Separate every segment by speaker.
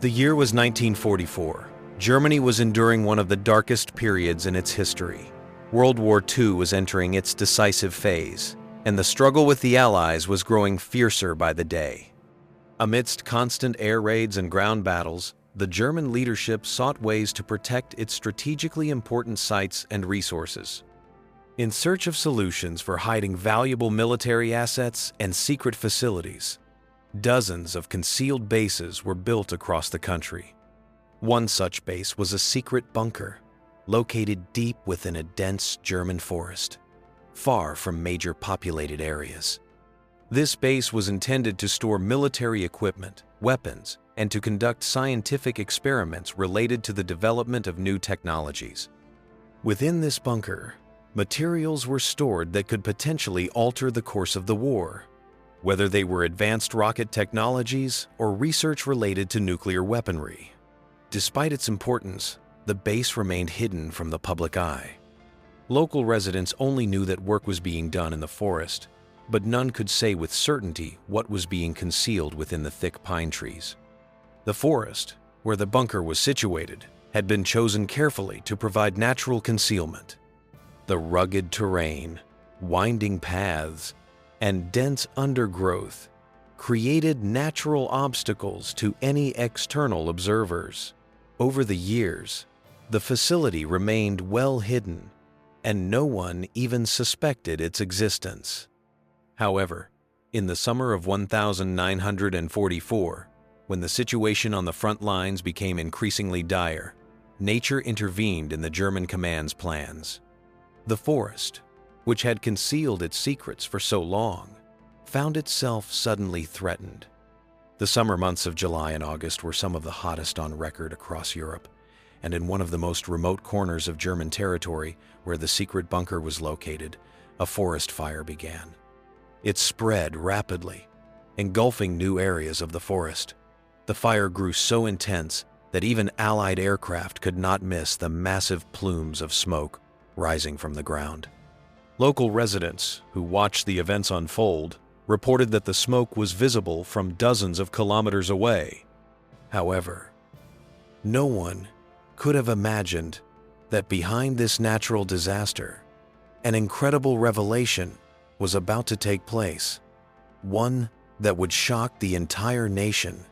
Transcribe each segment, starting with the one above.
Speaker 1: The year was 1944. Germany was enduring one of the darkest periods in its history. World War II was entering its decisive phase, and the struggle with the Allies was growing fiercer by the day. Amidst constant air raids and ground battles, the German leadership sought ways to protect its strategically important sites and resources. In search of solutions for hiding valuable military assets and secret facilities, dozens of concealed bases were built across the country. One such base was a secret bunker, located deep within a dense German forest, far from major populated areas. This base was intended to store military equipment, weapons, and to conduct scientific experiments related to the development of new technologies. Within this bunker, materials were stored that could potentially alter the course of the war, whether they were advanced rocket technologies or research related to nuclear weaponry. Despite its importance, the base remained hidden from the public eye. Local residents only knew that work was being done in the forest, but none could say with certainty what was being concealed within the thick pine trees. The forest, where the bunker was situated, had been chosen carefully to provide natural concealment. The rugged terrain, winding paths, and dense undergrowth created natural obstacles to any external observers. Over the years, the facility remained well hidden, and no one even suspected its existence. However, in the summer of 1944, when the situation on the front lines became increasingly dire, nature intervened in the German command's plans. The forest, which had concealed its secrets for so long, found itself suddenly threatened. The summer months of July and August were some of the hottest on record across Europe, and in one of the most remote corners of German territory, where the secret bunker was located, a forest fire began. It spread rapidly, engulfing new areas of the forest. The fire grew so intense that even Allied aircraft could not miss the massive plumes of smoke rising from the ground. Local residents who watched the events unfold reported that the smoke was visible from dozens of kilometers away. However, no one could have imagined that behind this natural disaster, an incredible revelation was about to take place, one that would shock the entire nation.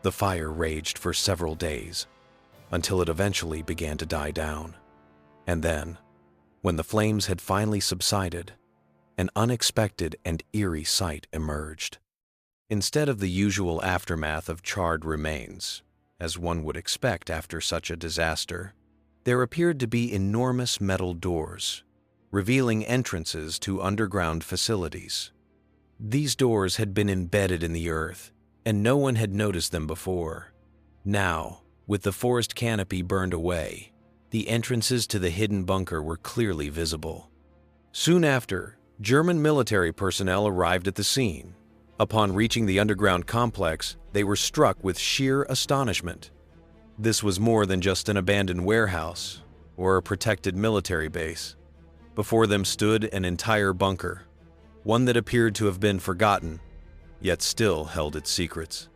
Speaker 1: The fire raged for several days, until it eventually began to die down. And then, when the flames had finally subsided, an unexpected and eerie sight emerged. Instead of the usual aftermath of charred remains, as one would expect after such a disaster, there appeared to be enormous metal doors, revealing entrances to underground facilities. These doors had been embedded in the earth, and no one had noticed them before. Now, with the forest canopy burned away, the entrances to the hidden bunker were clearly visible. Soon after, German military personnel arrived at the scene. Upon reaching the underground complex, they were struck with sheer astonishment. This was more than just an abandoned warehouse or a protected military base. Before them stood an entire bunker, one that appeared to have been forgotten, yet still held its secrets.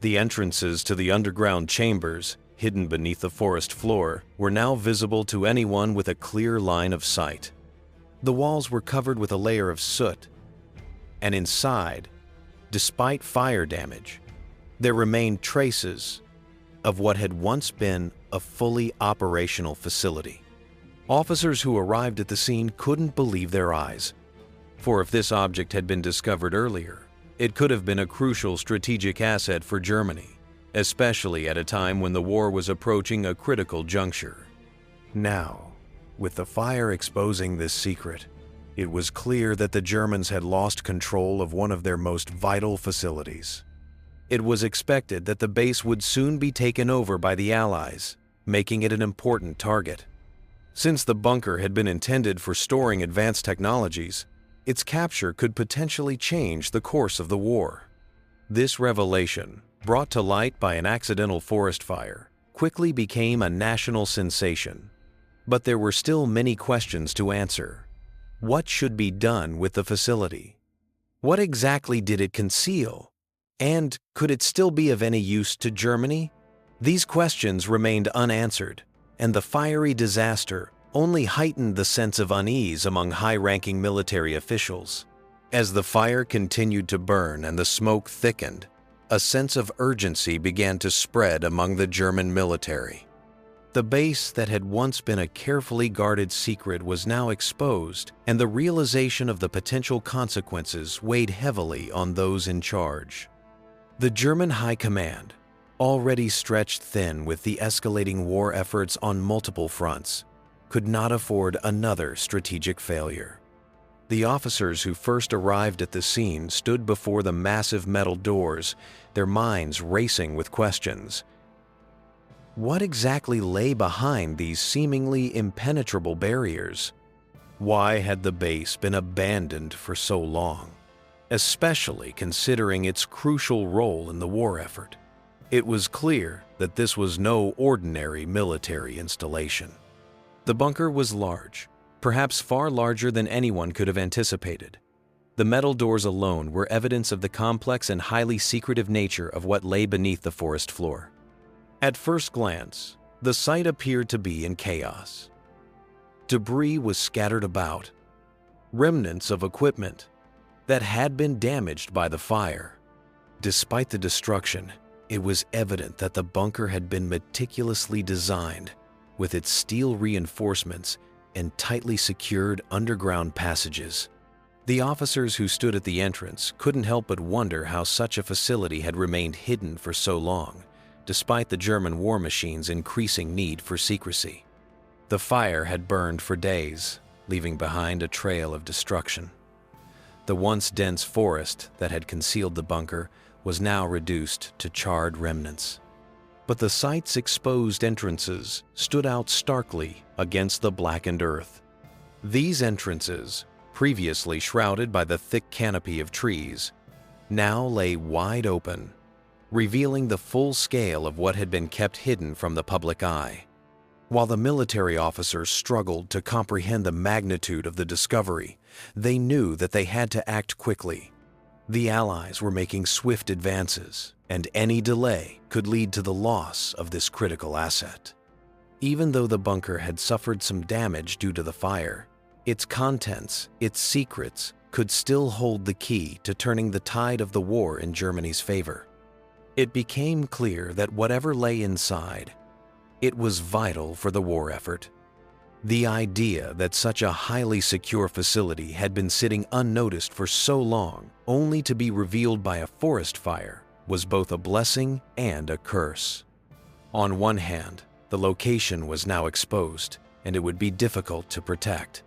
Speaker 1: The entrances to the underground chambers, hidden beneath the forest floor, were now visible to anyone with a clear line of sight. The walls were covered with a layer of soot, and inside, despite fire damage, there remained traces of what had once been a fully operational facility. Officers who arrived at the scene couldn't believe their eyes, for if this object had been discovered earlier, it could have been a crucial strategic asset for Germany, especially at a time when the war was approaching a critical juncture. Now, with the fire exposing this secret, it was clear that the Germans had lost control of one of their most vital facilities. It was expected that the base would soon be taken over by the Allies, making it an important target. Since the bunker had been intended for storing advanced technologies, its capture could potentially change the course of the war. This revelation, brought to light by an accidental forest fire, quickly became a national sensation. But there were still many questions to answer. What should be done with the facility? What exactly did it conceal? And could it still be of any use to Germany? These questions remained unanswered, and the fiery disaster only heightened the sense of unease among high-ranking military officials. As the fire continued to burn and the smoke thickened, a sense of urgency began to spread among the German military. The base that had once been a carefully guarded secret was now exposed, and the realization of the potential consequences weighed heavily on those in charge. The German High Command, already stretched thin with the escalating war efforts on multiple fronts, could not afford another strategic failure. The officers who first arrived at the scene stood before the massive metal doors, their minds racing with questions. What exactly lay behind these seemingly impenetrable barriers? Why had the base been abandoned for so long, especially considering its crucial role in the war effort? It was clear that this was no ordinary military installation. The bunker was large, perhaps far larger than anyone could have anticipated. The metal doors alone were evidence of the complex and highly secretive nature of what lay beneath the forest floor. At first glance, the site appeared to be in chaos. Debris was scattered about, remnants of equipment that had been damaged by the fire. Despite the destruction, it was evident that the bunker had been meticulously designed, with its steel reinforcements and tightly secured underground passages. The officers who stood at the entrance couldn't help but wonder how such a facility had remained hidden for so long, despite the German war machine's increasing need for secrecy. The fire had burned for days, leaving behind a trail of destruction. The once dense forest that had concealed the bunker was now reduced to charred remnants. But the site's exposed entrances stood out starkly against the blackened earth. These entrances, previously shrouded by the thick canopy of trees, now lay wide open, revealing the full scale of what had been kept hidden from the public eye. While the military officers struggled to comprehend the magnitude of the discovery, they knew that they had to act quickly. The Allies were making swift advances, and any delay could lead to the loss of this critical asset. Even though the bunker had suffered some damage due to the fire, its contents, its secrets, could still hold the key to turning the tide of the war in Germany's favor. It became clear that whatever lay inside, it was vital for the war effort. The idea that such a highly secure facility had been sitting unnoticed for so long, only to be revealed by a forest fire, was both a blessing and a curse. On one hand, the location was now exposed, and it would be difficult to protect.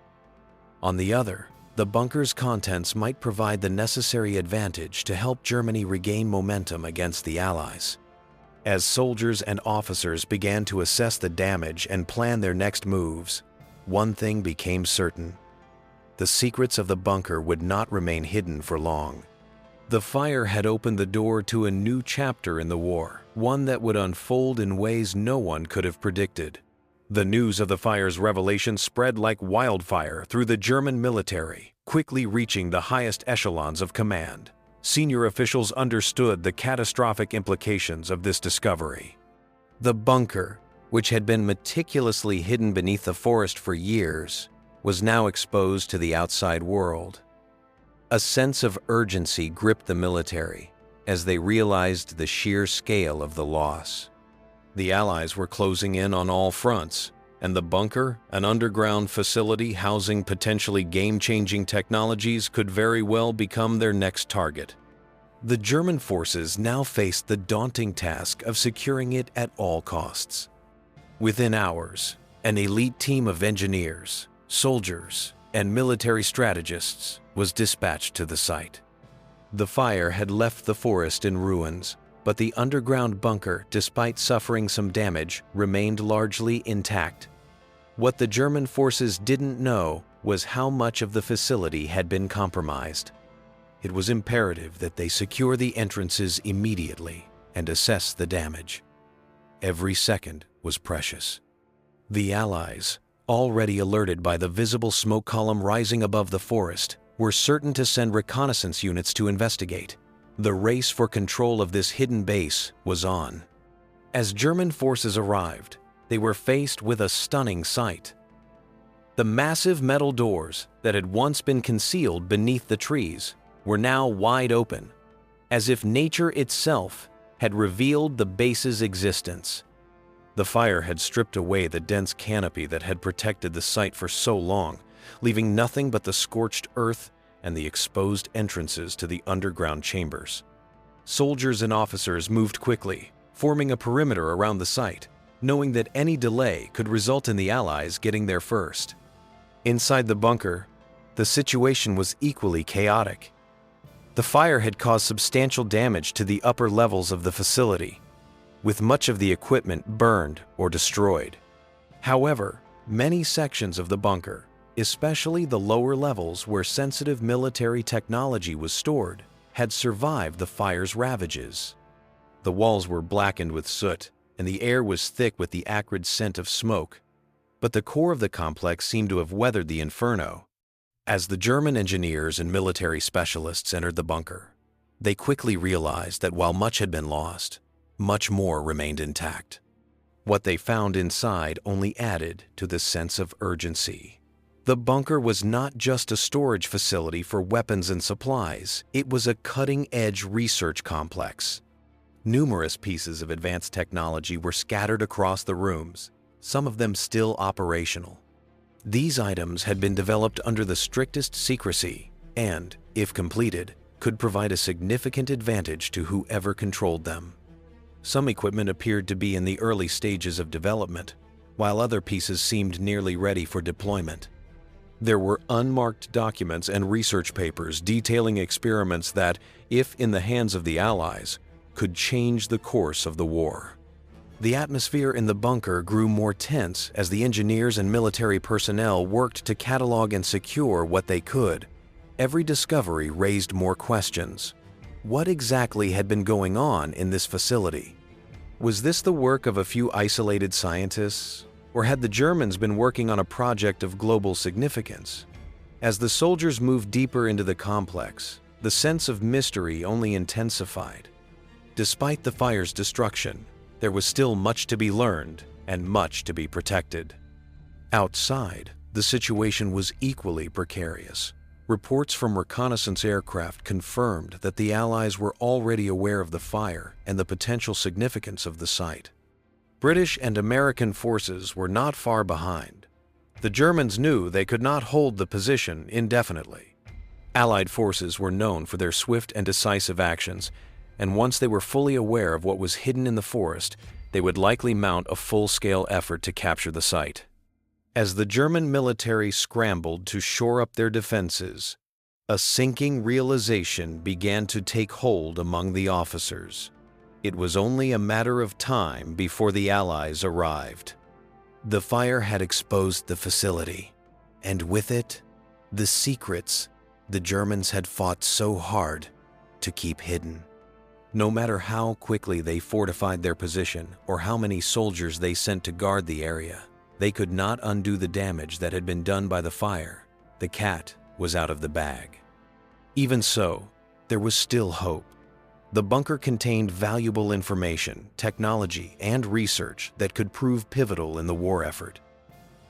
Speaker 1: On the other, the bunker's contents might provide the necessary advantage to help Germany regain momentum against the Allies. As soldiers and officers began to assess the damage and plan their next moves, one thing became certain. The secrets of the bunker would not remain hidden for long. The fire had opened the door to a new chapter in the war, one that would unfold in ways no one could have predicted. The news of the fire's revelation spread like wildfire through the German military, quickly reaching the highest echelons of command. Senior officials understood the catastrophic implications of this discovery. The bunker, which had been meticulously hidden beneath the forest for years, was now exposed to the outside world. A sense of urgency gripped the military as they realized the sheer scale of the loss. The Allies were closing in on all fronts, and the bunker, an underground facility housing potentially game-changing technologies, could very well become their next target. The German forces now faced the daunting task of securing it at all costs. Within hours, an elite team of engineers, soldiers, and military strategists was dispatched to the site. The fire had left the forest in ruins, but the underground bunker, despite suffering some damage, remained largely intact. What the German forces didn't know was how much of the facility had been compromised. It was imperative that they secure the entrances immediately and assess the damage. Every second was precious. The Allies, already alerted by the visible smoke column rising above the forest, were certain to send reconnaissance units to investigate. The race for control of this hidden base was on. As German forces arrived, they were faced with a stunning sight. The massive metal doors that had once been concealed beneath the trees were now wide open, as if nature itself had revealed the base's existence. The fire had stripped away the dense canopy that had protected the site for so long, leaving nothing but the scorched earth and the exposed entrances to the underground chambers. Soldiers and officers moved quickly, forming a perimeter around the site, knowing that any delay could result in the Allies getting there first. Inside the bunker, the situation was equally chaotic. The fire had caused substantial damage to the upper levels of the facility, with much of the equipment burned or destroyed. However, many sections of the bunker, especially the lower levels where sensitive military technology was stored, had survived the fire's ravages. The walls were blackened with soot, and the air was thick with the acrid scent of smoke. But the core of the complex seemed to have weathered the inferno. As the German engineers and military specialists entered the bunker, they quickly realized that while much had been lost, much more remained intact. What they found inside only added to the sense of urgency. The bunker was not just a storage facility for weapons and supplies, it was a cutting-edge research complex. Numerous pieces of advanced technology were scattered across the rooms, some of them still operational. These items had been developed under the strictest secrecy and, if completed, could provide a significant advantage to whoever controlled them. Some equipment appeared to be in the early stages of development, while other pieces seemed nearly ready for deployment. There were unmarked documents and research papers detailing experiments that, if in the hands of the Allies, could change the course of the war. The atmosphere in the bunker grew more tense as the engineers and military personnel worked to catalog and secure what they could. Every discovery raised more questions. What exactly had been going on in this facility? Was this the work of a few isolated scientists, or had the Germans been working on a project of global significance? As the soldiers moved deeper into the complex, the sense of mystery only intensified. Despite the fire's destruction, there was still much to be learned and much to be protected. Outside, the situation was equally precarious. Reports from reconnaissance aircraft confirmed that the Allies were already aware of the fire and the potential significance of the site. British and American forces were not far behind. The Germans knew they could not hold the position indefinitely. Allied forces were known for their swift and decisive actions, and once they were fully aware of what was hidden in the forest, they would likely mount a full-scale effort to capture the site. As the German military scrambled to shore up their defenses, a sinking realization began to take hold among the officers. It was only a matter of time before the Allies arrived. The fire had exposed the facility, and with it, the secrets the Germans had fought so hard to keep hidden. No matter how quickly they fortified their position or how many soldiers they sent to guard the area, they could not undo the damage that had been done by the fire. The cat was out of the bag. Even so, there was still hope. The bunker contained valuable information, technology, and research that could prove pivotal in the war effort.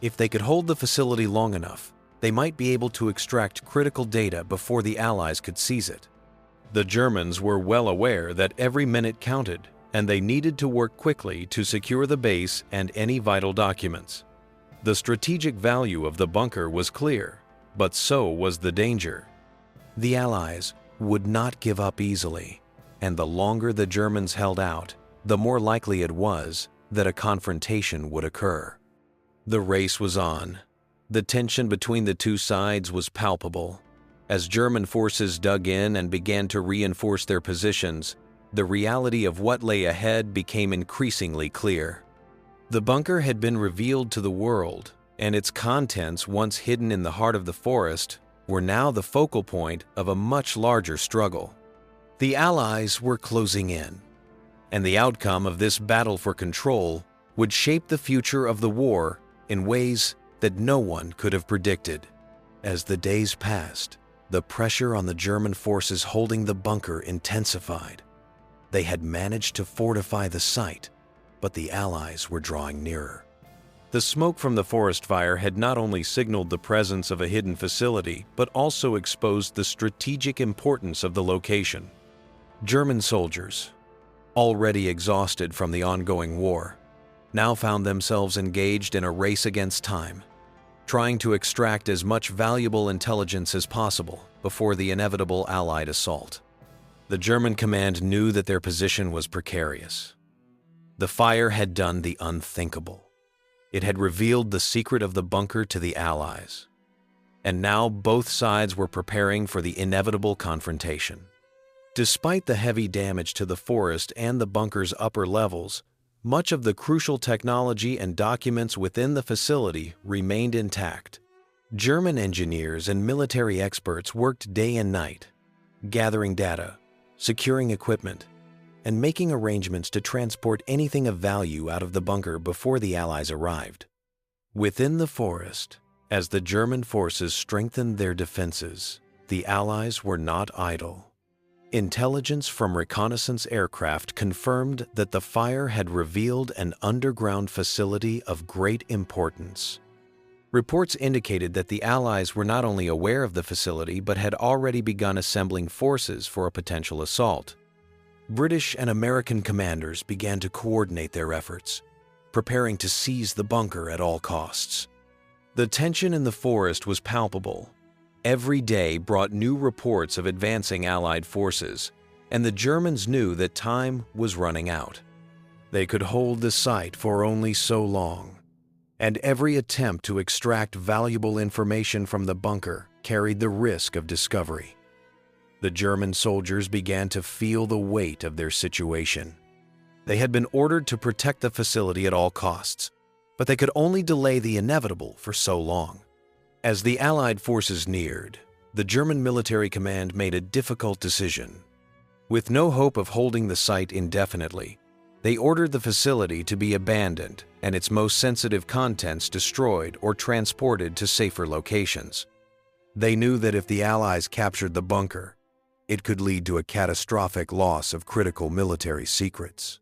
Speaker 1: If they could hold the facility long enough, they might be able to extract critical data before the Allies could seize it. The Germans were well aware that every minute counted, and they needed to work quickly to secure the base and any vital documents. The strategic value of the bunker was clear, but so was the danger. The Allies would not give up easily, and the longer the Germans held out, the more likely it was that a confrontation would occur. The race was on. The tension between the two sides was palpable. As German forces dug in and began to reinforce their positions, the reality of what lay ahead became increasingly clear. The bunker had been revealed to the world, and its contents, once hidden in the heart of the forest, were now the focal point of a much larger struggle. The Allies were closing in, and the outcome of this battle for control would shape the future of the war in ways that no one could have predicted. As the days passed, The pressure on the German forces holding the bunker intensified. They had managed to fortify the site, but the Allies were drawing nearer. The smoke from the forest fire had not only signaled the presence of a hidden facility, but also exposed the strategic importance of the location. German soldiers, already exhausted from the ongoing war, now found themselves engaged in a race against time, trying to extract as much valuable intelligence as possible before the inevitable Allied assault. The German command knew that their position was precarious. The fire had done the unthinkable. It had revealed the secret of the bunker to the Allies, and now both sides were preparing for the inevitable confrontation. Despite the heavy damage to the forest and the bunker's upper levels, much of the crucial technology and documents within the facility remained intact. German engineers and military experts worked day and night, gathering data, securing equipment, and making arrangements to transport anything of value out of the bunker before the Allies arrived. Within the forest, as the German forces strengthened their defenses, the Allies were not idle. Intelligence from reconnaissance aircraft confirmed that the fire had revealed an underground facility of great importance. Reports indicated that the Allies were not only aware of the facility but had already begun assembling forces for a potential assault. British and American commanders began to coordinate their efforts, preparing to seize the bunker at all costs. The tension in the forest was palpable. Every day brought new reports of advancing Allied forces, and the Germans knew that time was running out. They could hold the site for only so long, and every attempt to extract valuable information from the bunker carried the risk of discovery. The German soldiers began to feel the weight of their situation. They had been ordered to protect the facility at all costs, but they could only delay the inevitable for so long. As the Allied forces neared, the German military command made a difficult decision. With no hope of holding the site indefinitely, they ordered the facility to be abandoned and its most sensitive contents destroyed or transported to safer locations. They knew that if the Allies captured the bunker, it could lead to a catastrophic loss of critical military secrets.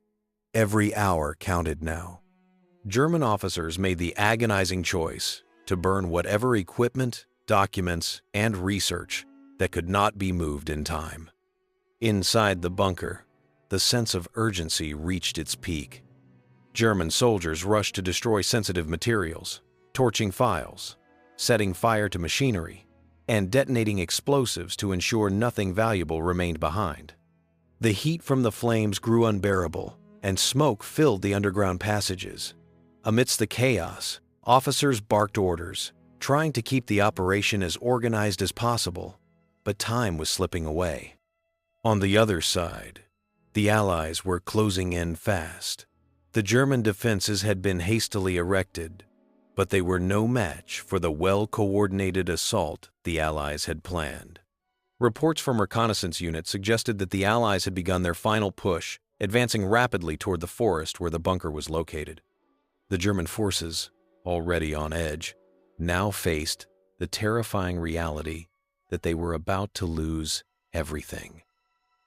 Speaker 1: Every hour counted now. German officers made the agonizing choice to burn whatever equipment, documents, and research that could not be moved in time. Inside the bunker, the sense of urgency reached its peak. German soldiers rushed to destroy sensitive materials, torching files, setting fire to machinery, and detonating explosives to ensure nothing valuable remained behind. The heat from the flames grew unbearable, and smoke filled the underground passages. Amidst the chaos, officers barked orders, trying to keep the operation as organized as possible, but time was slipping away. On the other side, the Allies were closing in fast. The German defenses had been hastily erected, but they were no match for the well-coordinated assault the Allies had planned. Reports from reconnaissance units suggested that the Allies had begun their final push, advancing rapidly toward the forest where the bunker was located. The German forces, already on edge, now faced the terrifying reality that they were about to lose everything.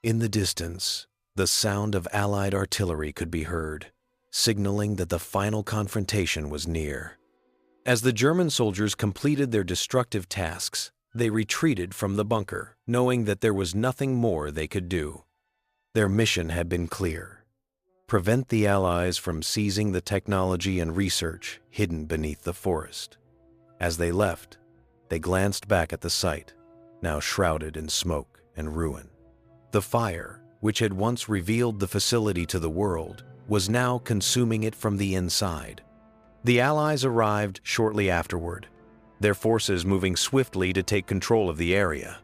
Speaker 1: In the distance, the sound of Allied artillery could be heard, signaling that the final confrontation was near. As the German soldiers completed their destructive tasks, they retreated from the bunker, knowing that there was nothing more they could do. Their mission had been clear: prevent the Allies from seizing the technology and research hidden beneath the forest. As they left, they glanced back at the site, now shrouded in smoke and ruin. The fire, which had once revealed the facility to the world, was now consuming it from the inside. The Allies arrived shortly afterward, their forces moving swiftly to take control of the area.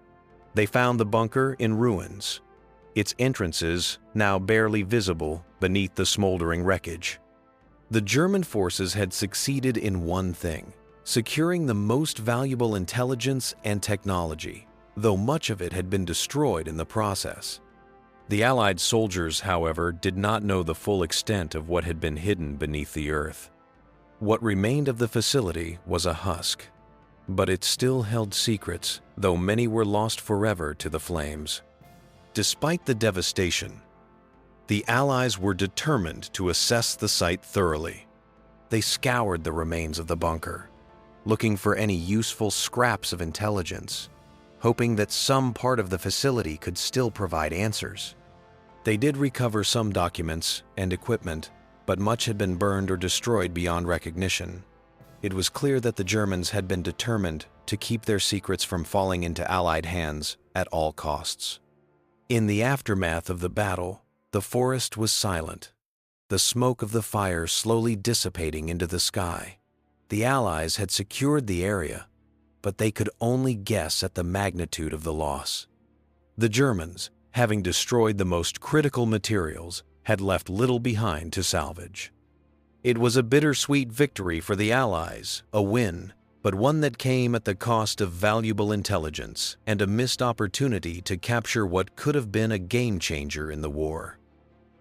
Speaker 1: They found the bunker in ruins, its entrances now barely visible beneath the smoldering wreckage. The German forces had succeeded in one thing: securing the most valuable intelligence and technology, though much of it had been destroyed in the process. The Allied soldiers, however, did not know the full extent of what had been hidden beneath the earth. What remained of the facility was a husk, but it still held secrets though many were lost forever to the flames. Despite the devastation, the Allies were determined to assess the site thoroughly. They scoured the remains of the bunker, looking for any useful scraps of intelligence, hoping that some part of the facility could still provide answers. They did recover some documents and equipment, but much had been burned or destroyed beyond recognition. It was clear that the Germans had been determined to keep their secrets from falling into Allied hands at all costs. In the aftermath of the battle, the forest was silent, the smoke of the fire slowly dissipating into the sky. The Allies had secured the area, but they could only guess at the magnitude of the loss. The Germans, having destroyed the most critical materials, had left little behind to salvage. It was a bittersweet victory for the Allies, a win, but one that came at the cost of valuable intelligence and a missed opportunity to capture what could have been a game-changer in the war.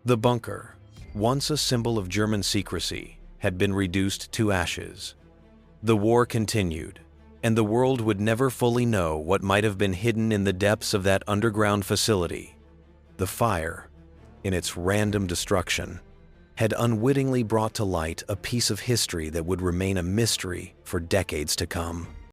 Speaker 1: The bunker, once a symbol of German secrecy, had been reduced to ashes. The war continued, and the world would never fully know what might have been hidden in the depths of that underground facility. The fire, in its random destruction, had unwittingly brought to light a piece of history that would remain a mystery for decades to come.